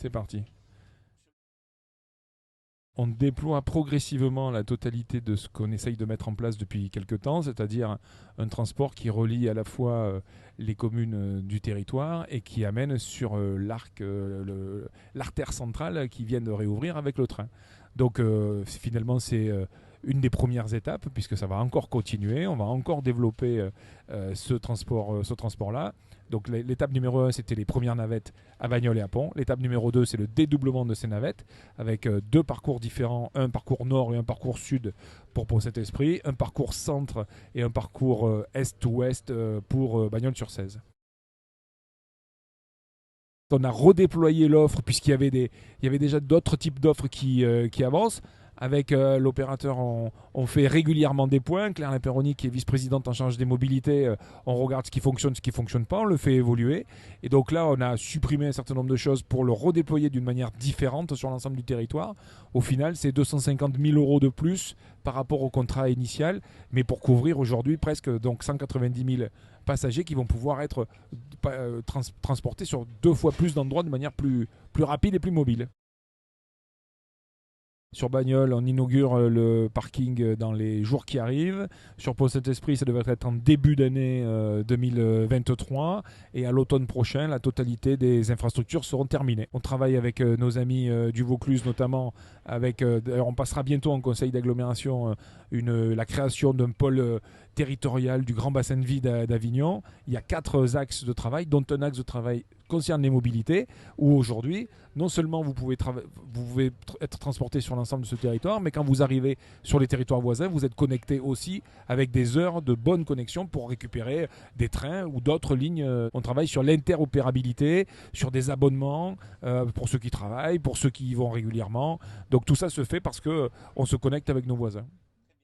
C'est parti. On déploie progressivement la totalité de ce qu'on essaye de mettre en place depuis quelques temps, c'est-à-dire un transport qui relie à la fois les communes du territoire et qui amène sur l'artère centrale qui vient de réouvrir avec le train. Donc finalement c'est une des premières étapes puisque ça va encore continuer, on va encore développer ce transport-là. Donc l'étape numéro 1 c'était les premières navettes à Bagnoles et à Pont. L'étape numéro 2 c'est le dédoublement de ces navettes avec deux parcours différents, un parcours nord et un parcours sud pour Pont-Saint-Esprit, un parcours centre et un parcours est-ouest pour Bagnoles-sur-Cèze. On a redéployé l'offre puisqu'il y avait, il y avait déjà d'autres types d'offres qui avancent. Avec l'opérateur, on fait régulièrement des points. Claire Lamperoni, qui est vice-présidente en charge des mobilités, on regarde ce qui ne fonctionne pas, on le fait évoluer. Et donc là, on a supprimé un certain nombre de choses pour le redéployer d'une manière différente sur l'ensemble du territoire. Au final, c'est 250 000 euros de plus par rapport au contrat initial, mais pour couvrir aujourd'hui presque donc 190 000 passagers qui vont pouvoir être transportés sur deux fois plus d'endroits de manière plus rapide et plus mobile. Sur Bagnoles, on inaugure le parking dans les jours qui arrivent. Sur Pont-Saint-Esprit, ça devrait être en début d'année 2023. Et à l'automne prochain, la totalité des infrastructures seront terminées. On travaille avec nos amis du Vaucluse, notamment avec. On passera bientôt en conseil d'agglomération la création d'un pôle territorial du grand bassin de vie d'Avignon. Il y a 4 axes de travail, dont un axe de travail concerne les mobilités, où aujourd'hui, non seulement vous pouvez être transporté sur l'ensemble de ce territoire, mais quand vous arrivez sur les territoires voisins, vous êtes connecté aussi avec des heures de bonne connexion pour récupérer des trains ou d'autres lignes. On travaille sur l'interopérabilité, sur des abonnements pour ceux qui travaillent, pour ceux qui y vont régulièrement. Donc tout ça se fait parce qu'on se connecte avec nos voisins.